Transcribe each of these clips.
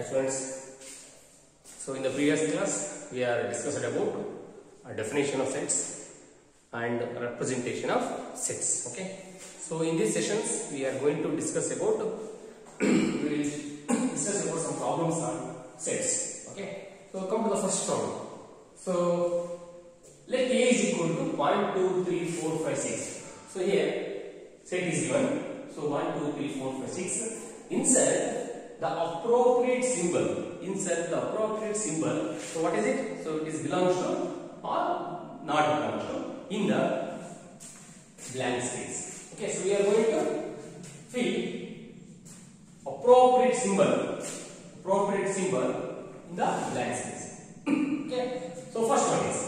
Hi students. So in the previous class we are discussed about a definition of sets and representation of sets. Okay. So in these sessions we are going to discuss about we will discuss about some problems on sets. Okay. So come to the first problem. So let A is equal to 1, 2, 3, 4, 5, 6. So here set is given. So 1, 2, 3, 4, 5, 6. Insert the appropriate symbol. Insert the appropriate symbol. So what is it? So it is belongs to or not belongs to in the blank space. Okay. So we are going to fill appropriate symbol. Appropriate symbol in the blank space. Okay. So first one is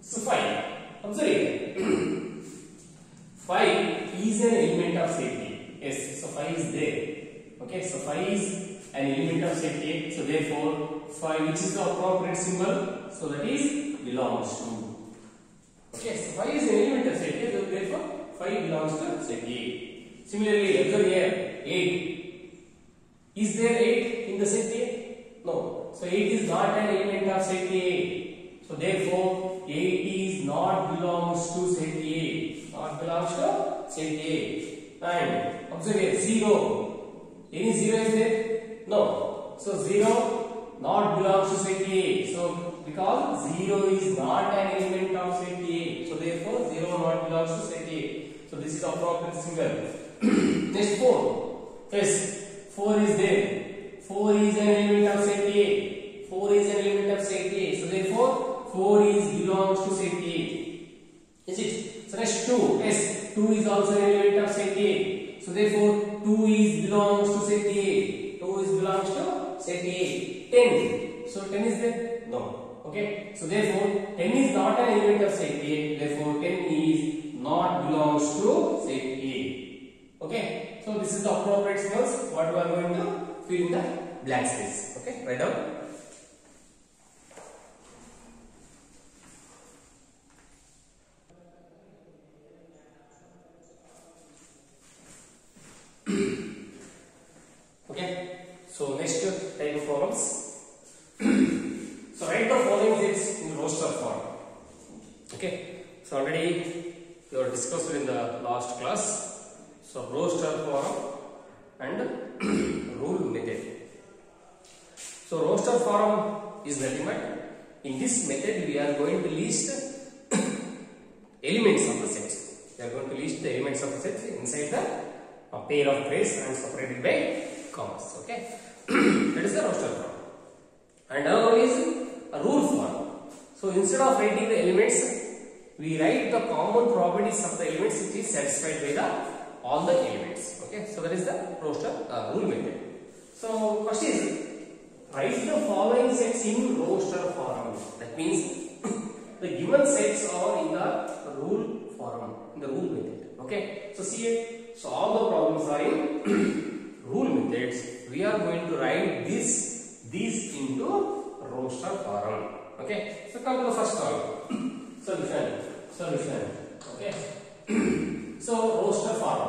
so 5. Observe it. 5 is an element of set A. Yes. So 5 is there. Okay, so 5 is an element of set A. So therefore 5, which is the appropriate symbol, so that is belongs to. Okay, so 5 is an element of set A. So therefore 5 belongs to set A. Similarly, observe here 8. Is there 8 in the set A? No. So 8 is not an element of set A. So therefore 8 is not belongs to set A. Not belongs to set A. And observe here 0. Any 0 is there? No. So 0 not belongs to set A. So because 0 is not an element of set A. So therefore 0 not belongs to set A. So this is appropriate symbol. Next 4. Yes. 4 is there. 4 is an element of set A. 4 is an element of set A. So therefore 4 is belongs to set A. Is it? So next 2. Yes. 2 is also an element of set A. So therefore 2 is belongs to set A. 2 is belongs to set A. 10. So 10 is there? No. Okay. So therefore 10 is not an element of set A. Therefore 10 is not belongs to set A. Okay. So this is the appropriate symbols what we are going to fill in the blank space. Okay. Write down. Okay. So next type of problems. So write the following things in roster form. Okay. So already you are discussed in the last class. So roster form and rule method. So roster form is nothing but in this method we are going to list elements of the sets. We are going to list the elements of the sets inside the pair of trays and separated by commas. Okay. That is the roster form. And another one is a rule form. So instead of writing the elements, we write the common properties of the elements which is satisfied by the all the elements. Okay. So that is the roster rule method. So first is write the following sets in roster form. That means the given sets are in the rule form, in the rule method. Okay. So see it. So all the problems are in rule methods. We are going to write these into roster form. Okay. So come to the first problem. Solution. Okay. So roster form.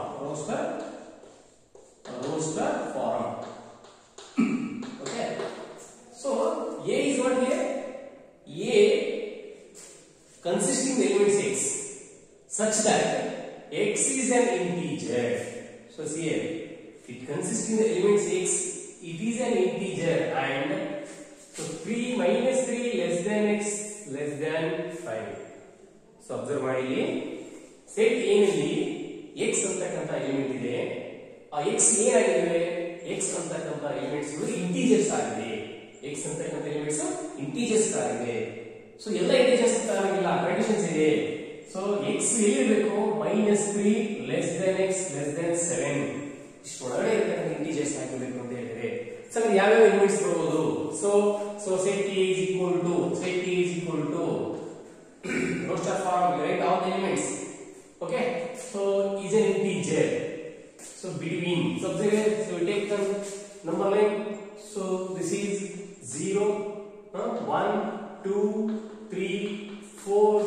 Roster form. Okay. So A is what here? A consisting of elements X such that X is an integer. So see here. It consists in the elements X. It is an integer and so 3 minus 3 less than X less than 5. So observe ಮಾಡಿ set A ನಲ್ಲಿ X ಅಂತಕ್ಕಂತ element ಇದೆ. ಆ X ಏನಾಗಿದೆ? X ಅಂತಕ್ಕಂತ elements ಗಳು integers ಆಗಿದೆ. X ಅಂತಕ್ಕಂತ elements integers ಆಗಿದೆ. So ಎಲ್ಲ integers ಆಗಿಲ್ಲ, ಕಂಡೀಷನ್ಸ್ ಇದೆ. So X ಎಲ್ಲಿರಬೇಕು? -3 less than X less than 7. ಇಷ್ಟು ಒಳಗಡೆ ಇರತಕ್ಕಂತ ಇಂಟಿಜರ್ಸ್ ಆಗಿರಬೇಕು ಅಂತ ಹೇಳಿದ್ರೆ ಸರ್ ಯಾವ ಯಾವ ಎಲಿಮೆಂಟ್ಸ್ ಬರಬಹುದು? So set A is equal to roster form we write all the elements. Okay. So is an integer. So between subject, so we take the number line. So this is 0, 1, 2, 3, 4,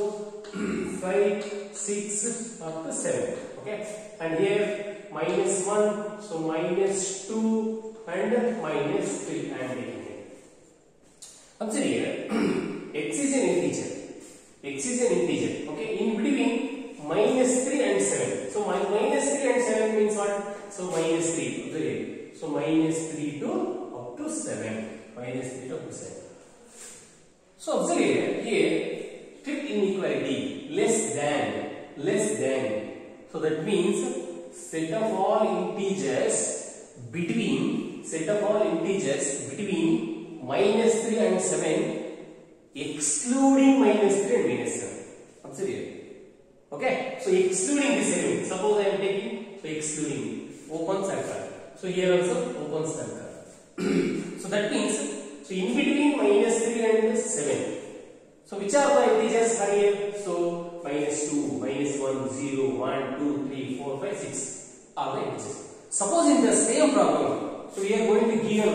5, 6 up to 7. Okay. And here -1, so -2, and minus 3 I am taking it. Observe here, x is an integer. X is an integer. Okay, in between minus 3 and 7. So my minus 3 and 7 means what? So minus 3. Observe here. So minus 3 to up to 7. Minus 3 to up to 7. So observe here strict inequality, less than. So that means set of all integers between minus 3 and 7, excluding minus 3 and minus 7. Observe here. Okay, so excluding this element. Suppose I am taking, so excluding, open circle. So here also open circle. So that means, so in between minus 3 and 7. So which are the integers are here? So minus 2, minus 1, 0, 1, 2, 3, 4, 5, 6 are the integers. Suppose in the same problem, so we are going to give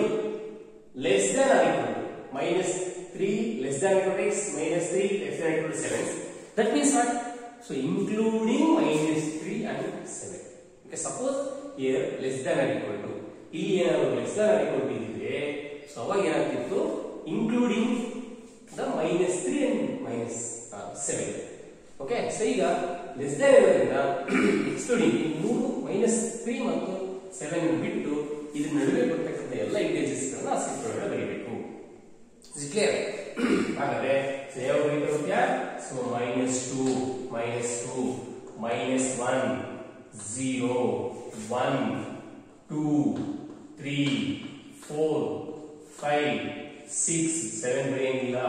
less than or equal to minus 3 less than or equal to x, minus 3 less than or equal to 7. That means what? So including minus 3 and 7. Okay, suppose here less than or equal to, here less than or equal to idre, so avag enagittu including the minus 3 and minus 7. Okay, so ಈಗ less than ಇರೋದ್ರಿಂದ excluding minus 3 ಮತ್ತು 7 ಬಿಟ್ಟು ಇದರ ನಡುವೆ ಬರ್ತಕ್ಕಂಥ ಎಲ್ಲ integers ಗಳನ್ನ ಆ ಸೆಟ್ ಒಳಗಡೆ ಬರೀಬೇಕು. Is clear? ಹಾಗಾದ್ರೆ ಸೊ ಯಾವ ರೀತಿ ಬರುತ್ತೆ? So minus 2, minus 1, 0, 1, 2, 3, 4, 5, 6, 7 ಬರೆಯಂಗಿಲ್ಲ.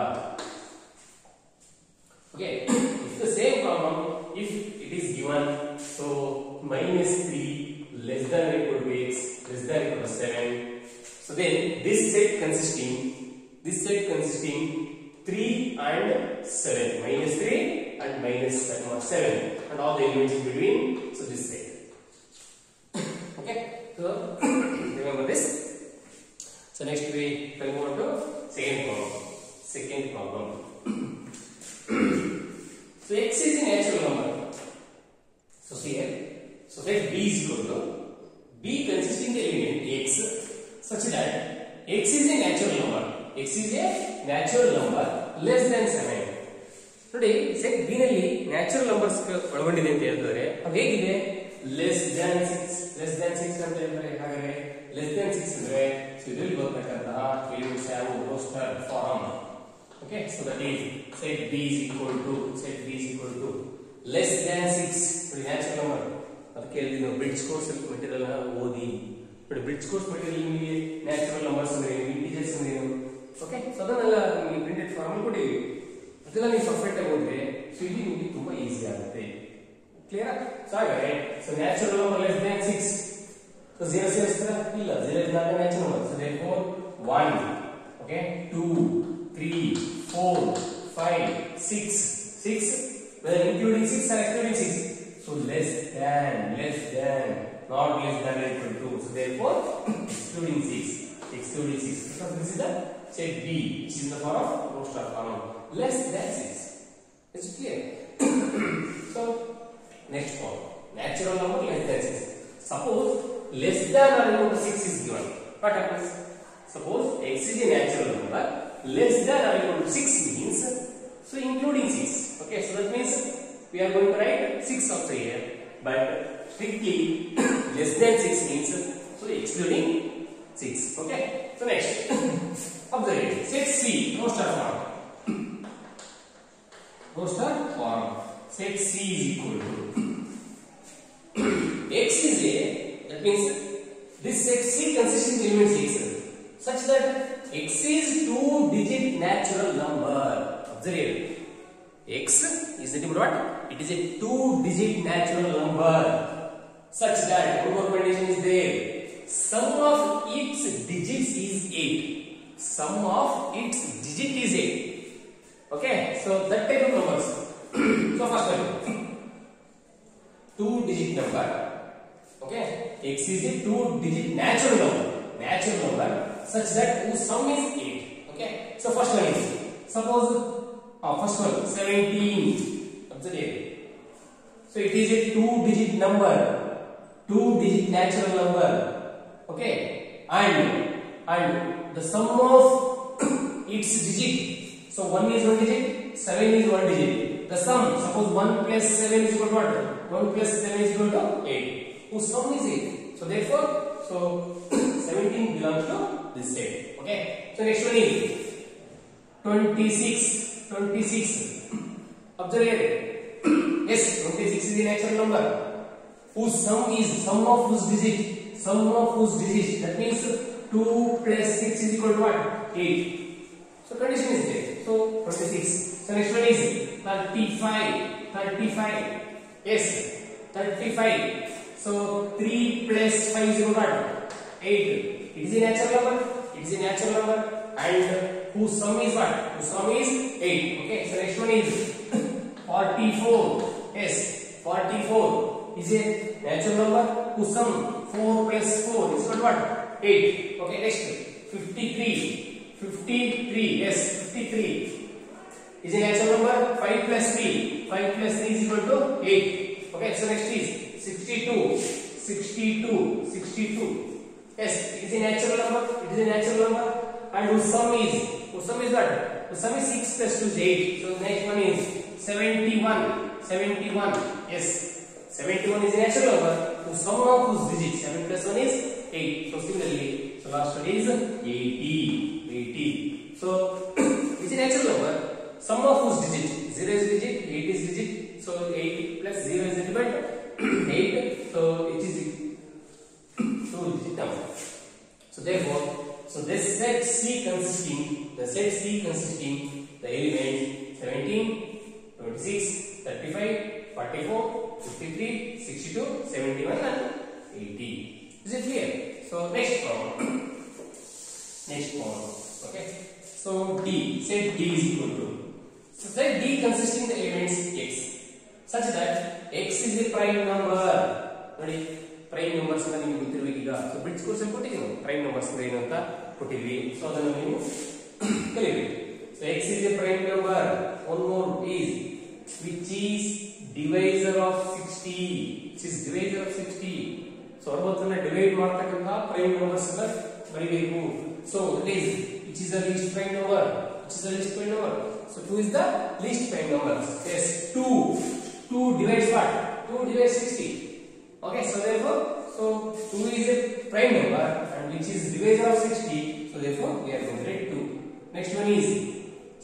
Okay, it's the same problem. If it is given, so minus 3 less than or equal to x, less than or equal to 7. So then this set consisting 3 and 7, minus 3 and minus 7, and all the elements in between. So this set. Okay, so remember this. So next we will move on to second problem. So x is a natural number. So see here. So let b is equal to b consisting the element x such that x is a natural number. X is a natural number less than 7. ನೋಡಿ set b ನಲ್ಲಿ natural numbers ಒಳಗೊಂಡಿದೆ ಅಂತ ಹೇಳ್ತಾರೆ. ಅದು ಹೇಗಿದೆ? less than 6 ಅಂತ ಹೇಳ್ತಾರೆ. ಹಾಗಾದ್ರೆ less than 6 ಅಂದ್ರೆ ಸೊ ಇದರಲ್ಲಿ ಬರ್ತಕ್ಕಂತಹ elements ಯಾವು? Roster form. Okay, so that is set b is equal to less than 6. ನೋಡಿ ನ್ಯಾಚುರಲ್ ನಂಬರ್ ಅದಕ್ಕೆ ಹೇಳಿದ್ವಿ ನಾವು ಬ್ರಿಡ್ಜ್ ಕೋರ್ಸ್ ಮೆಟೀರಿಯಲ್ ಓದಿ. ನೋಡಿ ಬ್ರಿಡ್ಜ್ ಕೋರ್ಸ್ ಮೆಟೀರಿಯಲ್ ನಿಮಗೆ ನ್ಯಾಚುರಲ್ ನಂಬರ್ಸ್ ಅಂದ್ರೆ ಇಂಟಿಜರ್ಸ್ ಅಂದ್ರೆ ಏನು? ಓಕೆ, ಸೊ ಅದನ್ನೆಲ್ಲ ನಿಮಗೆ ಪ್ರಿಂಟೆಡ್ ಫಾರ್ಮ್ ಕೊಟ್ಟಿವಿ. ಅದೆಲ್ಲ ನೀವು ಪರ್ಫೆಕ್ಟ್ ಆಗಿ ಓದಿದ್ರೆ ಸೊ ಇದು ನಿಮಗೆ ತುಂಬಾ ಈಸಿ ಆಗುತ್ತೆ. ಕ್ಲಿಯರ್? ಸೊ ಹಾಗಾದ್ರೆ so natural number less than 6. So 0 ಸೇರಿಸ್ತಾರ? ಇಲ್ಲ, 0 is not a natural number. So therefore 1, okay, 2, 3, 4, 5, 6, whether including 6 or excluding 6. So less than, not less than or equal to. So therefore excluding 6, because this is the set b, which is in the form of roster form. Less than 6. It's clear? So next form, natural number less than 6. Suppose less than or equal to 6 is given. What happens? Suppose x is a natural number, less than or equal to 6 means, so including 6. Okay, so that means we are going to write 6 also here, but strictly less than 6 means, so excluding 6. Okay, so next, observe it. Set C, roster form. Set C is equal to x is a, that means this set C consisting of elements x such that x is 2-digit natural number. Observe it. X is nothing but what? It is a 2-digit natural number such that one more condition is there. Sum of its digits is 8. Sum of its digit is 8. Okay, so that type of numbers. So first one, 2-digit number. Okay, x is a 2-digit natural number such that whose sum is 8. Okay, so first one is, suppose first one 17. Observe it. So it is a 2-digit number, 2-digit natural number. Okay, and the sum of its digit. So 1 is 1 digit, 7 is 1 digit. The sum, suppose 1 plus 7 is equal to what? 1 plus 7 is equal to 8. Whose sum is 8. So therefore, 17 belongs to this set. Okay. So next one is 26. 26. Observe here. Yes, 26 is a natural number. Whose sum is sum of whose digit? Sum of whose digit? That means 2 plus 6 is equal to what? 8. So condition is there. So 26. So next one is 35. 35. Yes, 35. So 3 plus 5 is equal to what? 8. It is a natural number. It is a natural number. And whose sum is what? Whose sum is 8. Okay. So next one is 44. Yes, 44 is a natural number whose sum 4 plus 4 is equal to what? 8. Okay, next 53. 53. Yes, 53 is a natural number. 5 plus 3. 5 plus 3 is equal to 8. Okay, so next is 62. 62. 62. Yes, it is a natural number. It is a natural number. And whose sum is what? The sum is 6 plus 2 is 8. So the next one is 71. 71. Yes, 71 is a natural number. The sum of whose digit? 7 plus 1 is 8. So similarly, so last one is 80. 80. So it's a natural number. Sum of whose digit? 0 is digit, 8 is digit. So 8 plus 0 is divided 8. So it is 2 digit number. So therefore, so this set C consisting the elements 17, 26, 35, 44, 53, 62, 71 and 80. Is it clear? So next problem. Next problem. Okay. So D. Set D is equal to. So set D consisting the elements X such that X is a prime number. Ready? Prime numbers ಅಂತ ನಿಮಗೆ ಗೊತ್ತಿರಬೇಕೀಗ. So bridge course ಅಲ್ಲಿ ಕೊಟ್ಟಿದ್ದೀವಿ prime numbers ಏನು ಅಂತ ಕೊಟ್ಟಿದ್ವಿ. So ಅದನ್ನು ನೀವು ಕಲಿಬೇಕು. So X is a prime number. One more is which is divisor of 60. Which is divisor of 60. So 60 ಅನ್ನು ಡಿವೈಡ್ ಮಾಡತಕ್ಕಂತ ಪ್ರೈಮ್ ನಂಬರ್ಸ್ ಅನ್ನು ಬರಿಬೇಕು. So that is which is the least prime number. Which is the least prime number. So 2 is the least prime number. Yes, 2 divides what? 2 divides 60. Okay, so therefore, so 2 is a prime number and which is divisor of 60. So therefore, we are going to write 2. Next one is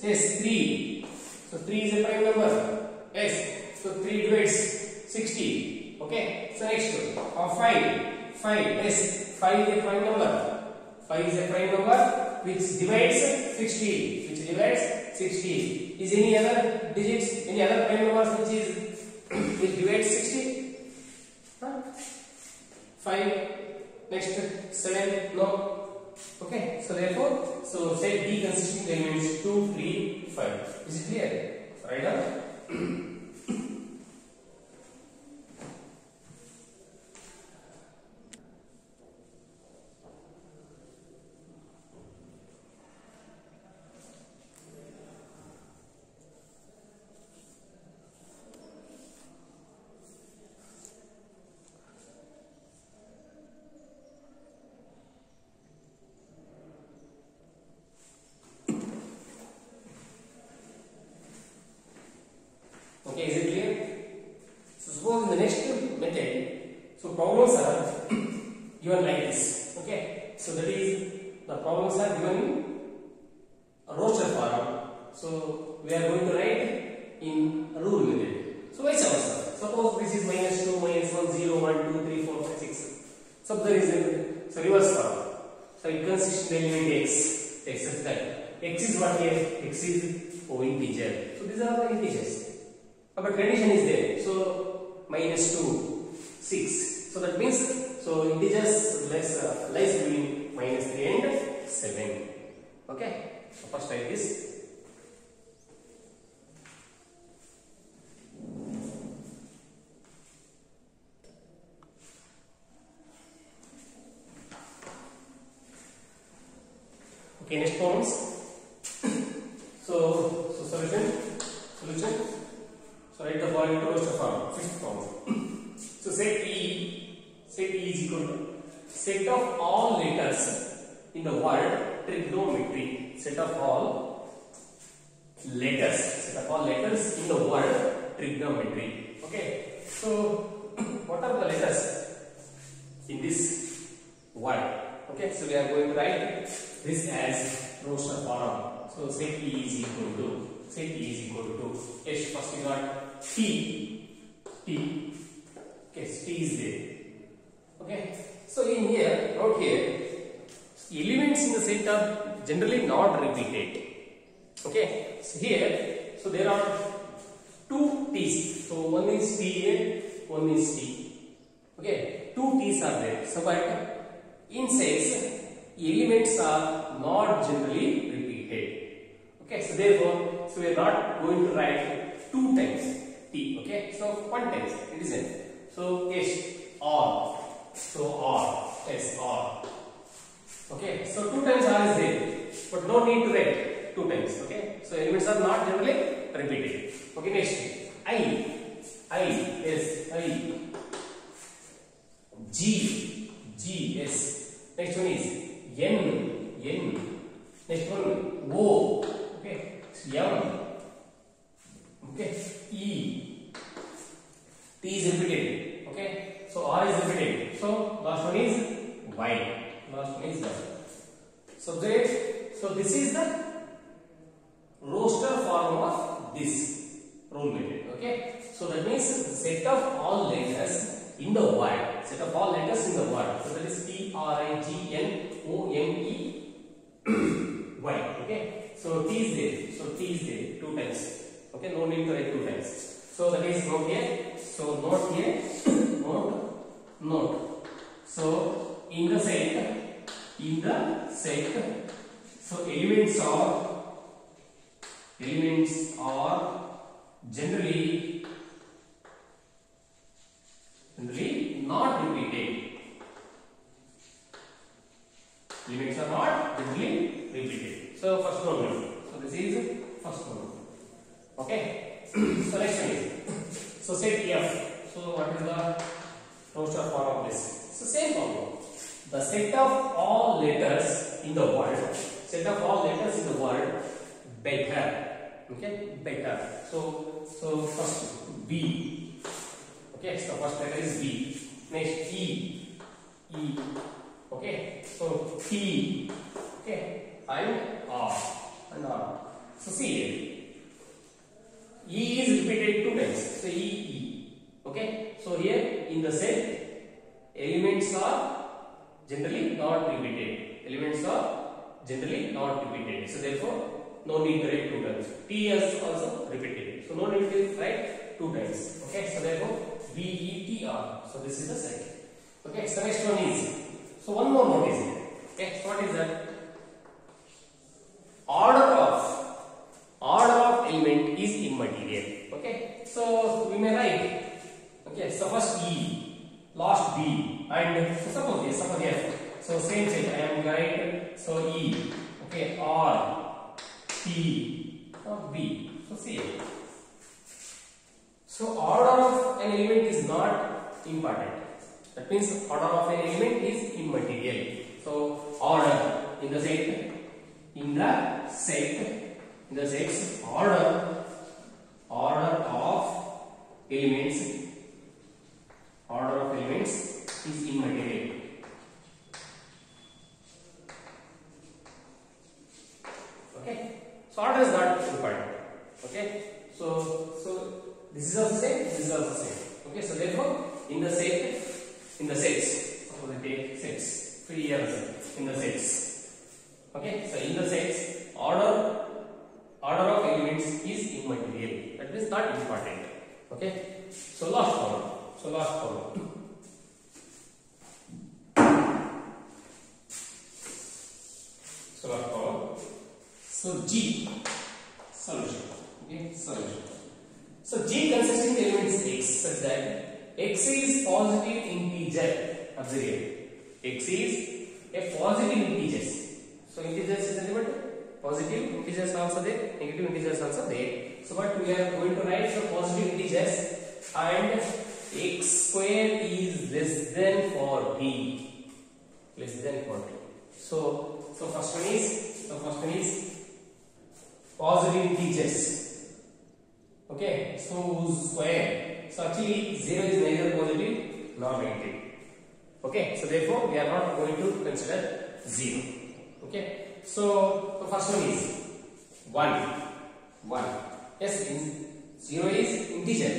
says 3. So 3 is a prime number. Yes. So 3 divides 60. Okay. So next one, 5. Yes. 5 is a prime number. 5 is a prime number which divides 60. Which divides 60. Is any other digits? Any other prime numbers which divides 60? 5. Next 7. No. Okay. So therefore, so set D consisting the elements 2, 3, 5. Is it clear? So write down. Okay, is it clear? So suppose in the next method, so problems are given like this. Okay, so that is the problems are given in a roster form. So we are going to write in a rule method. So vice versa. Suppose this is -2, -1, 0, 1, 2, 3, 4, 5, 6. So there is a reverse form. So it consists of the element x. X is that. X is what here? X is integer. So these are the integers. But condition is there. So -2, 6. So that means so integers lies between -3 and 7. Okay. So first write this. Okay. Next problems. So solution. So write the following to roster form. Fifth problem. So set E is equal to set of all letters in the word trigonometry. Set of all letters in the word trigonometry. Okay, so what are the letters in this word? Okay, so we are going to write this as roster form. So set E is equal to yes, first we got T. Okay, so T is there. Okay, so in here, note here, elements in the set are generally not repeated. Okay, so here, so there are two T's. So one is TA, one is T. Okay, two T's are there. So but in sets, elements are not generally repeated. Okay, so therefore, so we are not going to write two times T. Okay, so one time it is in. So yes, R. So R, yes, R. Okay, so two times R is there, but no need to write two times. Okay, so elements are not generally repeated. Okay, next I, G, yes. Next one is N. Next one O. Okay, M. Okay, E. T is repeated. Okay, so R is repeated. So last one is Y. So great. So this is the roster form of this rule method. Okay, so that means set of all letters in the word. So that is TRIGNOMEY. Okay, so T is there two times. Okay, no need to write two times. So that is note here. So note here, note. So in the set, so elements are generally not repeated. Elements are not generally repeated. So first one. So this is first one. Okay. So next one is, so set F. So what is the roster form of this? So same problem. The set of all letters in the word. Better. Okay, better. So first B. Okay, so first letter is B. Next E. Okay, so T. Okay, and R. So see here. E is repeated two times. So E. Okay, so here in the set, elements are generally not repeated. So therefore, no need to write two times. T is also repeated. So no need to write two times. Okay, so therefore BETR. So this is the set. Okay, so next one is, so one more note is here. Okay, so what is that? Order of element is immaterial. Okay, so we may write. Okay, so first E, last B, and so suppose F. So same set I am write. So E. Okay, R, T, B. So see. So order of an element is not important. That means order of an element is immaterial. So order in the set, order of elements is immaterial. Okay, so order is not important. Okay, so this is also same. Okay, so therefore in the sets, suppose I take sets, 3 years in the sets. Okay, so in the sets, order of elements is immaterial. That means not important. Okay, so last column. So G, solution. Okay, solution. So G consisting of elements X such that X is positive integer. Observe, X is a positive integer. So integers is element, positive integers also there, negative integers also there. So what we are going to write the positive integers, and x square is less than 40. less than 40. So first one is positive integers. Okay, so whose square? So actually 0 is neither positive nor negative. Okay, so therefore we are not going to consider 0. Okay, so the first one is 1. Yes, 0 is integer,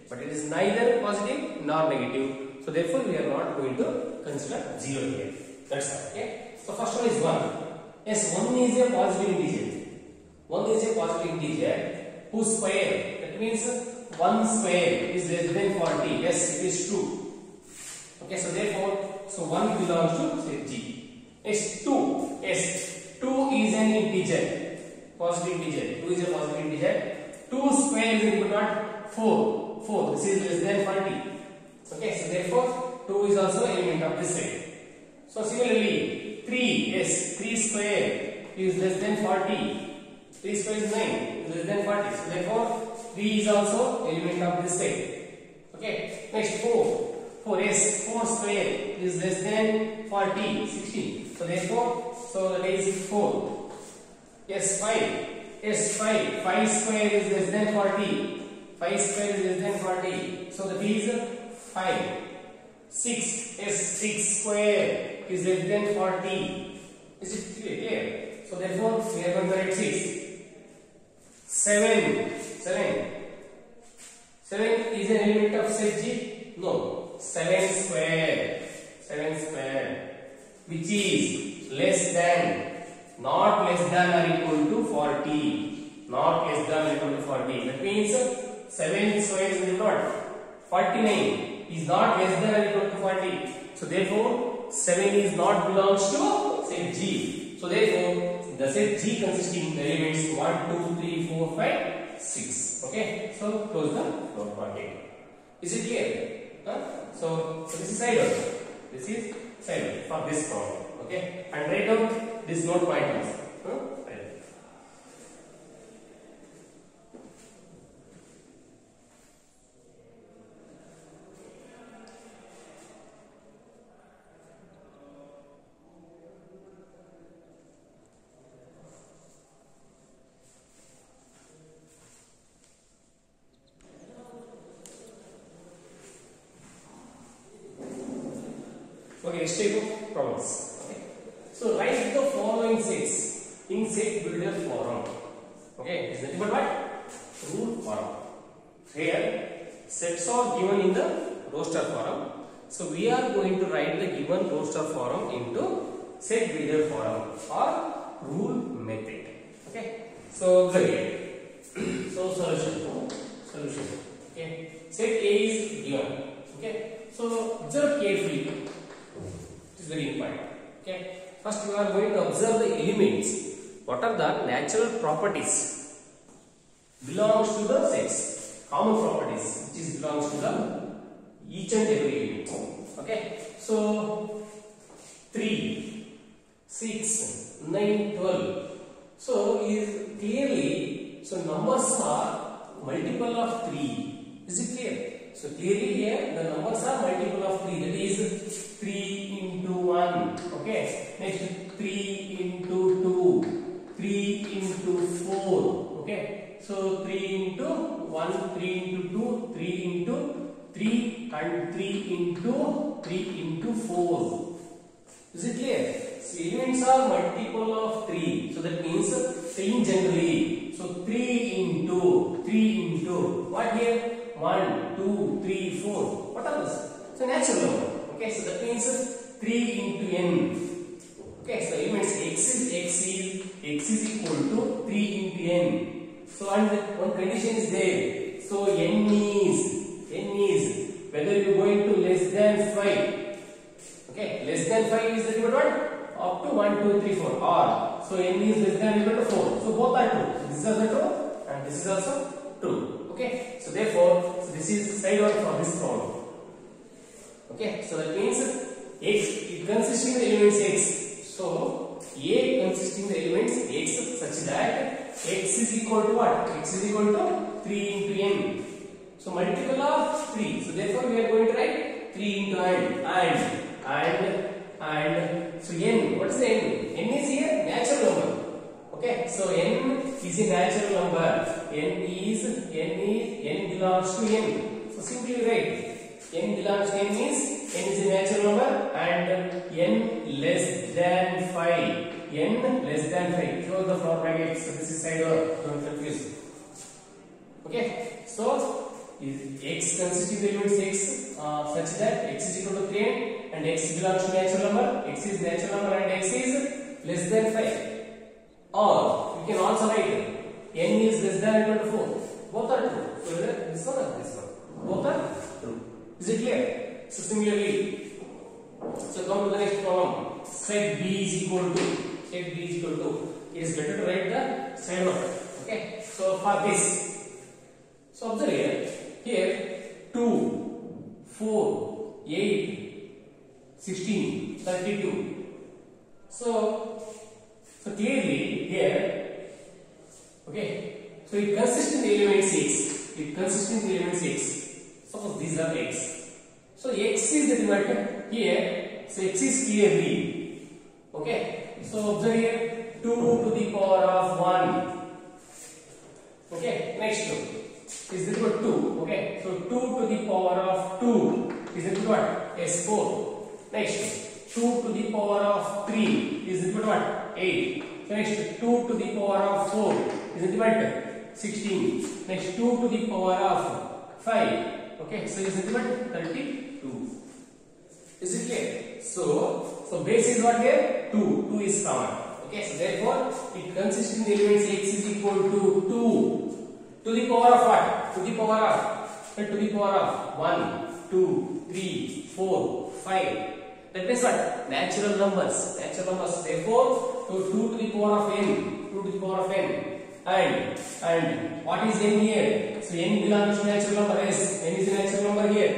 but it is neither positive nor negative. So therefore we are not going to consider 0 here. That's all. Okay. So first one is 1. Yes, 1 is a positive integer. 1 is a positive integer whose square, that means 1 square is less than 40. Yes, it is true. Okay, so therefore, so 1 belongs to say G. Yes, 2. Yes, 2 is an integer. Positive integer. 2 is a positive integer. 2 square is equal to what? 4. 4. This is less than 40. Okay, so therefore 2 is also element of this set. So similarly 3, yes, 3 square is less than 40. 3 square is 9, is less than 40. So therefore 3 is also element of this set. Okay, next 4, yes, 4 square is less than 40, 16. So therefore, so that is 4. Yes, 5, 5 square is less than 40. 5 square is less than 40. So that is 5. 6, yes, 6 square is less than 40. Is it clear? So therefore we are going to write 6. 7 is an element of set G? No. 7 square, which is less than, not less than or equal to 40. Not less than or equal to 40. That means 7 square is not 49 is not less than or equal to 40. So therefore 7 is not belongs to set G. So therefore the set G consisting the elements 1, 2, 3, 4, 5, 6. Okay. So close the floor part. Is it clear? So this is side also. This is side for this problem. Okay. And write down this note point also. Okay, type of problems. Okay. So write the following sets in set builder form. Okay, is nothing but what? Rule form. Here sets are given in the roster form. So we are going to write the given roster form into set builder form or rule method. Okay. So observe here. So solution. Okay. Set A is given. Okay. So observe carefully. It is very important. Okay. First we are going to observe the elements. What are the natural properties belongs to the sets? Common properties which is belongs to the each and every element. Okay. So 3, 6, 9, 12. So is clearly, so numbers are multiple of 3. Is it clear? So clearly here the numbers are multiple of 3. That is 3 into 1. Okay. Next 3 into 2. 3 into 4. Okay. So 3 into 1, 3 into 2, 3 into 3 and 3 into 4. Is it clear? So elements are multiple of 3. So that means saying generally. So 3 into what here? 1, 2, 3, 4. What are those? So natural number. Okay, so that means 3 into n. Okay, so elements x is equal to 3 into n. So and one condition is there. So n is whether you are going to less than 5. Okay, less than 5 is the what? Up to 1, 2, 3, 4. Or so n is less than equal to 4. So both are true. So this is also true and this is also true. Okay, so therefore, so this is side one for this problem. Okay, so that means x it consisting the elements x. So A consisting the elements x such that x is equal to what? X is equal to 3 into n. So multiple of 3. So therefore we are going to write 3 into n and belongs to n. So simply write n belongs to n means n is a natural number and n less than 5. N less than 5. Close the floor brackets. So this is side or don't confuse. Okay. So is x consisting of elements x such that x is equal to 3 and x belongs to natural number. X is natural number and x is less than 5. Or you can also write n is less than or equal to 4. Both are true. So whether this one or this one. Both are true. Is it clear? So similarly, so come to the next problem. Set b is equal to. Set b is equal to. It is better to write the side order. Okay. So for this, so observe here. Here 2, 4, 8, 16, 32. So clearly here, okay. So it consists in the element 6. It consists in the element 6. Suppose these are x. So x is the divisor here. So x is clearly, okay. So observe here 2 to the power of 1. Okay. Next one is equal to 2. Okay. So 2 to the power of 2 is equal to what? S4. Next 2 to the power of 3 is equal to what? 8. So next 2 to the power of 4 is equal to 16. Next 2 to the power of 5. Okay, so is equal to 32. Is it clear? So base is what here? 2. 2 is common. Okay, so therefore it consists in the elements x is equal to 2 to the power of what? To the power of 1, 2, 3, 4, 5. That means what? Natural numbers. Natural numbers. Therefore, so 2 to the power of n. 2 to the power of n. And what is n here? So n belongs to natural number s. N is a natural number here.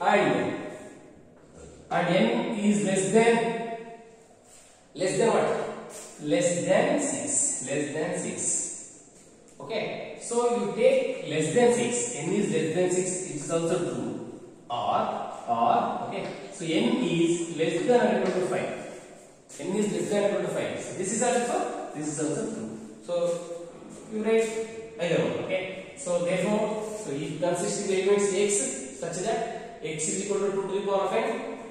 And n is less than what? Less than 6. Less than 6. Okay. So you take less than 6. N is less than 6. It is also true. Or okay. So n is less than or equal to 5. N is less than or equal to 5. So this is also true. So you write either one. Okay. So therefore, so it consists in the elements x such that x is equal to 2 to the power of n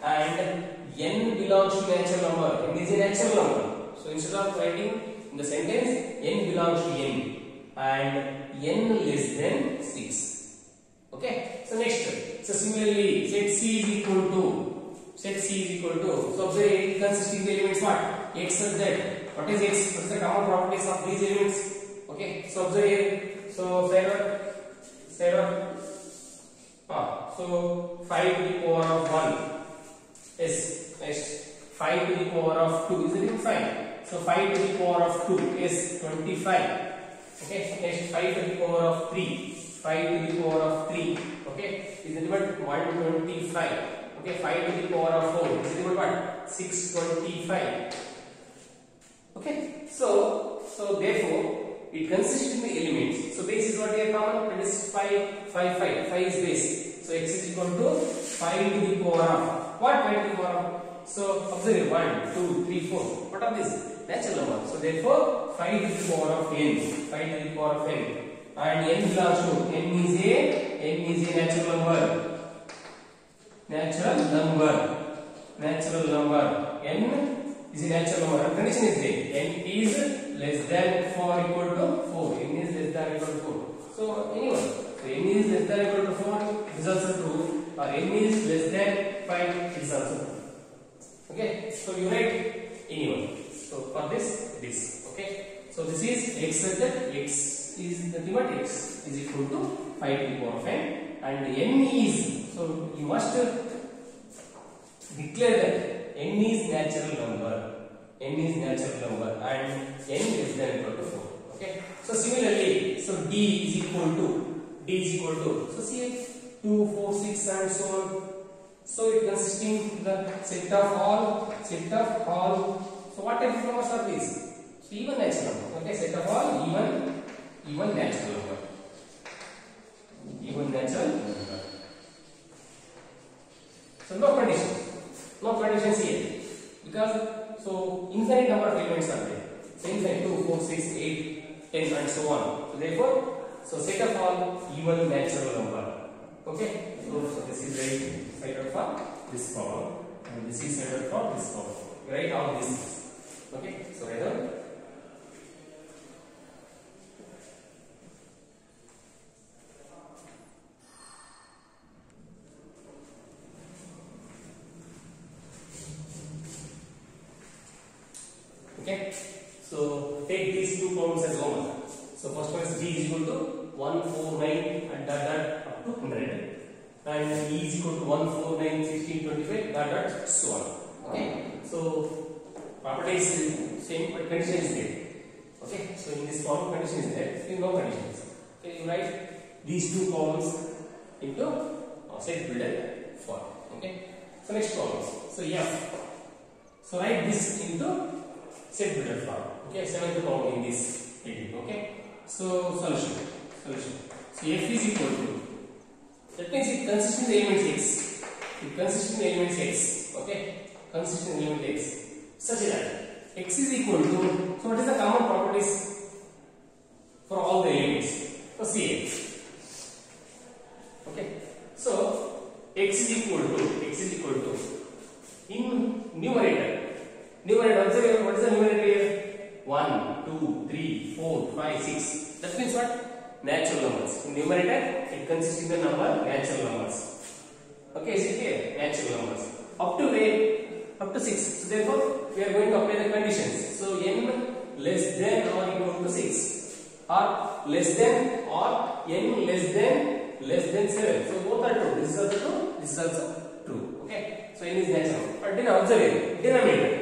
and n belongs to natural number. N is a natural number. So instead of writing in the sentence n belongs to n and n less than 6. Okay. So next. So similarly, set c is equal to. So observe it consists in the elements what? X such that. What is x? What is the common properties of these elements? Okay. So observe here. So side on. So 5 to the power of 1 is next 5 to the power of 2 is it even 5? So 5 to the power of 2 is 25. Okay. Next 5 to the power of 3. 5 to the power of 3. Okay. Is it equal to 125? Okay. 5 to the power of 4 is it equal to what? 625. Okay. So therefore it consists in the elements. So base is what they are common. That is 5. 5 is base. So x is equal to 5 to the power of what? 5 to the power of. So observe 1, 2, 3, 4. What are these? Natural number. So therefore 5 to the power of n. 5 to the power of n. And n belongs to n is a natural number. Natural number. N is a natural number. And condition is there. N is less than or equal to 4. N is less than or equal to 4. So anyone. So n is less than or equal to 4 is also true. Or n is less than 5 is also true. Okay. So you write anyone. So for this. Okay. So this is x such that x is nothing but x is equal to 5 to the power of n. And n is, so you must declare that n is natural number. N is natural number and n less than or equal to 4. Okay. So similarly, so d is equal to so see 2, 4, 6 and so on. So it consisting the set of all. So what type of numbers are these? So even natural number. Okay. Set of all even natural number. So no conditions here because so infinite number of elements are there. So infinite 2, 4, 6, 8, 10 and so on. So therefore, so set of all even natural number. Okay, so this is right side out for this problem, and this is side out for this problem. Write all these things. Okay, so write down. Okay, so take these two problems as homework. So first one is d is equal to 149 and dot dot up to 100, and e is equal to 149 16 25 dot dot so on. Okay, so property is same but condition is there. Okay, so in this problem condition is there, so no conditions. Okay, you write these two columns into set builder form. Okay, so next problems. So yeah, so write this into set builder form. Okay, seventh problem in this heading. Okay, so solution. So f is equal to, that means it consists in the element x. It consists in the element x. Okay, consists in the element x such that x is equal to. So what is the common properties for all the elements? So see. Okay, so x is equal to in numerator. Observe what is the numerator here? 1, 2, 3, 4, 5, 6. That means what? Natural numbers. In numerator, it consists in the number natural numbers. Okay, is it clear? Natural numbers. Up to where? Up to 6. So therefore, we are going to apply the conditions. So n less than or equal to 6, or less than or n less than 7. So both are true. This is also true. This is also true. Okay. So n is natural. But then observe denominator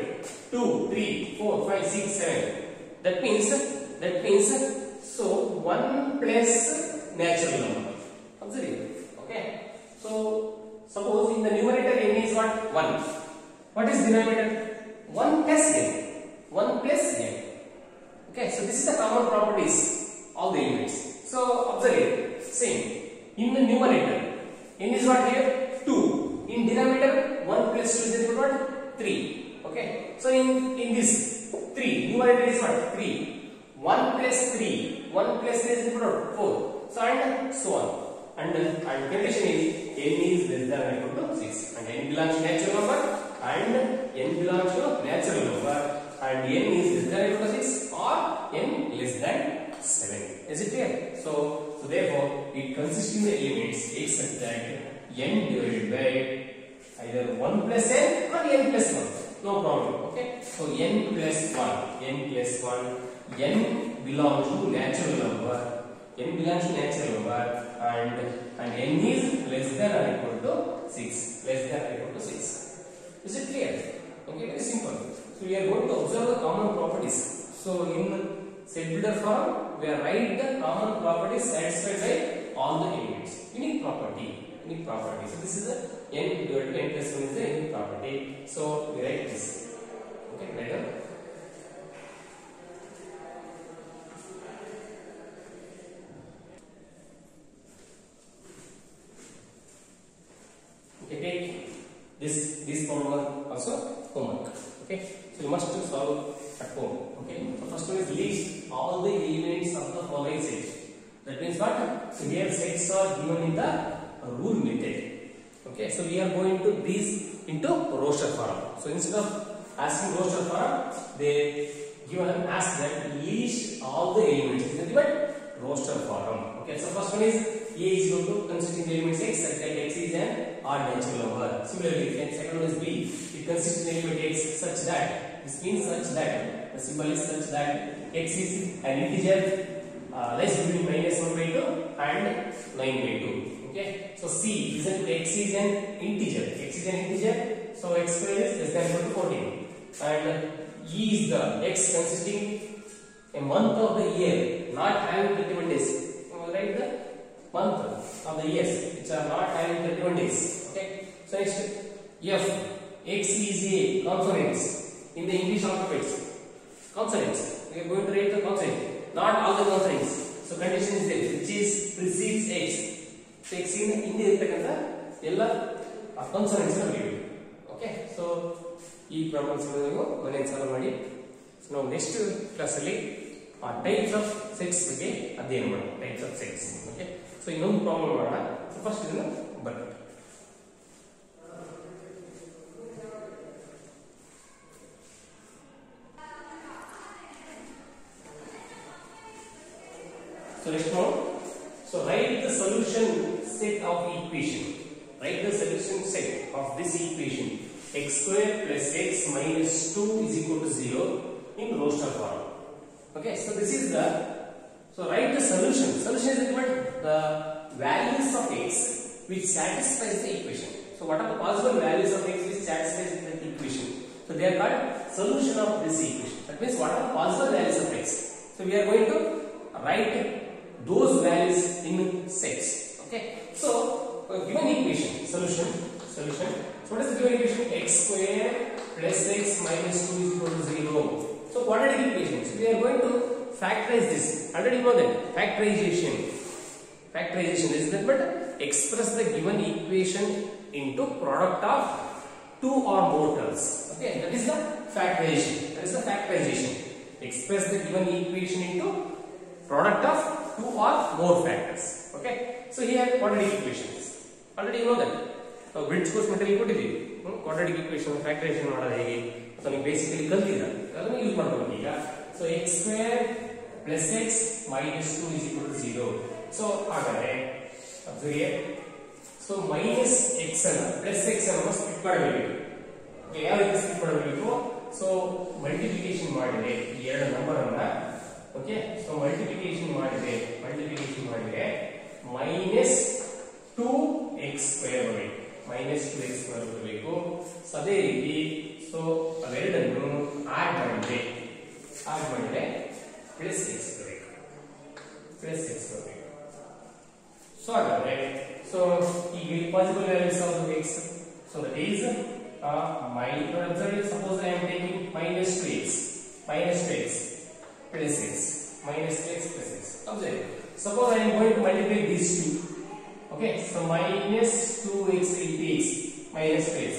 2, 3, 4, 5, 6, 7. That means so 1 plus natural number. Observe. Okay. So suppose in the numerator n is what? 1. What is denominator? 1 plus n. 1 plus n. Okay. So this is the common properties all the elements. So observe same. In the numerator n is what here? 2. In denominator 1 plus 2 is equal to what? 3. Okay. So in this 3, numerator is what? 3. 1 plus 3. 1 plus 3 is equal to 4. So and so on. And condition is n is less than or equal to 6. And n belongs to natural number, and n belongs to natural number, and n is less than or equal to 6, or n less than 7. Is it clear? So therefore it consists in the elements x such that n divided by either 1 plus n or n plus 1. No problem. Okay. So n plus 1, n belongs to natural number. N belongs to natural number, and n is less than or equal to 6. Less than or equal to 6. Is it clear? Okay, very simple. So we are going to observe the common properties. So in set builder form, we are write the common properties satisfied by all the elements. Unique property. So this is the n divided by n plus 1 is the unique property. So we write this. Okay, write down. Okay, take this problem also homework. Okay, so you must solve at home. Okay, so first one is list all the elements of the following set. That means what? So here sets are given in the rule method. Okay, so we are going to these into roster form. So instead of asking roster form, they ask that list all the elements in the roster form. Okay, so first one is A is equal to consisting the elements x such that x is an odd natural number. Similarly, second one is B. It consists in the element x such that, this means such that, the symbol is such that x is an integer less between -1 by 2 and 9 by 2. Okay, so C is that x is an integer. So x square is less than or equal to 14. And E is the x consisting a month of the year not having 31 days. Write the month of the years which are not having 31 days. Okay, so next F, x is a consonants in the English alphabets. Consonants. We are going to write the consonant, not all the consonants. So condition is there, which is precedes x. So x in Hindi irtakanta ella consonants na believe. Okay, so ee problems ನೀವು ಮನೆಯಲ್ಲಿ solve ಮಾಡಿ. So ನಾವು next class ಅಲ್ಲಿ types of sets ಬಗ್ಗೆ ಅಧ್ಯಯನ ಮಾಡೋಣ. Types of sets. Okay, so ಇನ್ನೊಂದು problem ಮಾಡೋಣ. So first is the bracket. So next one. So write the solution set of equation. Write the solution set of this equation. X square plus x minus 2 is equal to 0 in roster form. Okay, so this is the, so write the solution. Solution is equal to the values of x which satisfies the equation. So what are the possible values of x which satisfies the equation? So they are called solution of this equation. That means what are the possible values of x? So we are going to write those values in sets. Okay, so given equation, solution. So what is the given equation? X square plus x minus 2 is equal to 0. So quadratic equation. So we are going to factorize this. Already you know that factorization. Factorization is that, but express the given equation into product of two or more terms. Okay, that is the factorization. That is the factorization. Express the given equation into product of two or more factors. Okay, so here quadratic equations. Already you know that. So bridge course material ಕೊಟ್ಟಿದ್ದೀವಿ quadratic equation factorization ಮಾಡೋದು ಹೇಗೆ ಅಂತ ನೀವು basically ಕಲ್ತಿದ್ದೀರಾ ಅದನ್ನ use ಮಾಡ್ಕೊಳ್ಳೋಣ ಈಗ. So x square plus x minus 2 is equal to 0. So ಹಾಗಾದ್ರೆ observe here. So minus x ಅನ್ನು plus x ಅನ್ನು ಸ್ಪ್ಲಿಟ್ ಮಾಡಬೇಕು. ಯಾವ ರೀತಿ ಸ್ಪ್ಲಿಟ್ ಮಾಡಬೇಕು? So multiplication ಮಾಡಿದ್ರೆ ಈ ಎರಡು ನಂಬರ್ ಅನ್ನ ಓಕೆ ಸೊ ಮಲ್ಟಿಪ್ಲಿಕೇಶನ್ ಮಾಡಿದ್ರೆ minus 2x square ಬರಬೇಕು. minus 2x square ಬರಬೇಕು. ಸೊ ಅದೇ ರೀತಿ ಸೊ ಅವೆರಡನ್ನು ಆಡ್ ಮಾಡಿದ್ರೆ ಪ್ಲಸ್ x ಬರಬೇಕು. ಸೊ ಹಾಗಾದ್ರೆ ಸೊ ಈಗ possible values of x. So that is suppose I am taking minus 2x plus x minus 2x plus x. Observe. Suppose I am going to multiply these two. Okay, so minus 2x into x minus 2x.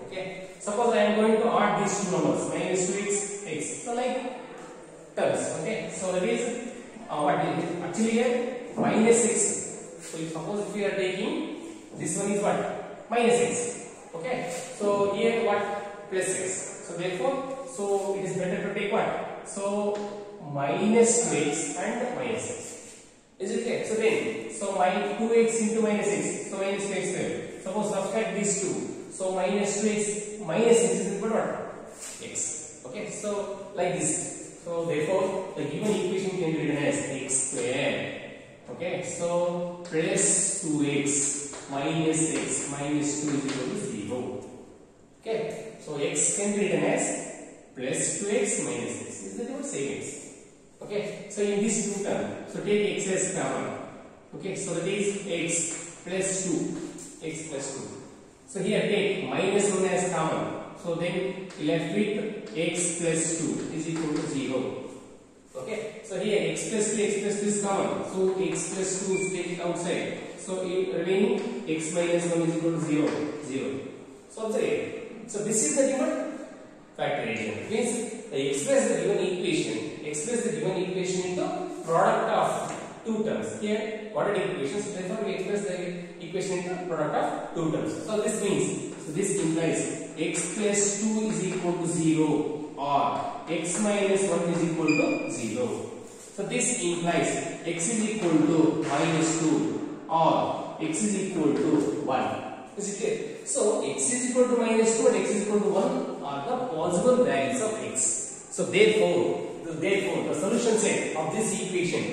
Okay, suppose I am going to add these two numbers minus 2x x. So like terms. Okay, so that is what is it? Actually here minus x. So if suppose if we are taking this one is what minus x. Okay, so here what plus x. So therefore, so it is better to take what? So minus 2x and minus x. Is it clear? So then, so minus 2x into minus x. So minus 2x square. Suppose subtract these two. So minus 2x minus x is equal to what? X. Okay, so like this. So therefore, the given equation can be written as x square. Okay, so plus 2x minus x minus 2 is equal to 0. Okay, so x can be written as plus 2x minus x. Is that what same x? Okay, so in this two term, so take x as common. Okay, so that is x plus 2. So here take minus 1 as common. So then left with x plus 2 is equal to 0. Okay, so here x plus 2 is common. So x plus 2 is taken outside. So remaining x minus 1 is equal to 0. So observe. So this is the given factorization. Means express the given equation into product of two terms. Here quadratic equation. So therefore we express the equation into product of two terms. So this means, so this implies x plus 2 is equal to 0 or x minus 1 is equal to 0. So this implies x is equal to minus 2 or x is equal to 1. Is it clear? So x is equal to minus 2 and x is equal to 1 are the possible values of x. So therefore the solution set of this equation,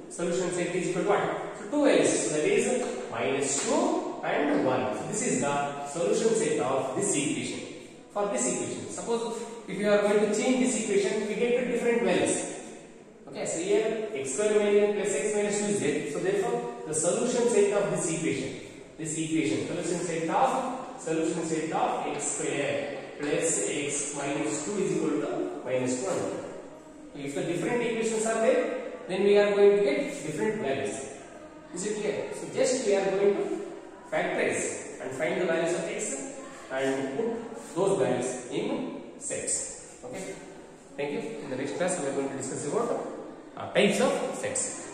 solution set is equal to what? So two values. So that is minus 2 and 1. So this is the solution set of this equation. For this equation, suppose if you are going to change this equation, we get to different values. Okay, so here x square minus plus x minus 2 is there. So therefore, the solution set of this equation, solution set of x square plus x minus 2 is equal to minus 1. If the different equations are there, then we are going to get different values. Is it clear? So just we are going to factorize and find the values of x and put those values in sets. Okay. Thank you. In the next class, we are going to discuss about types of sets.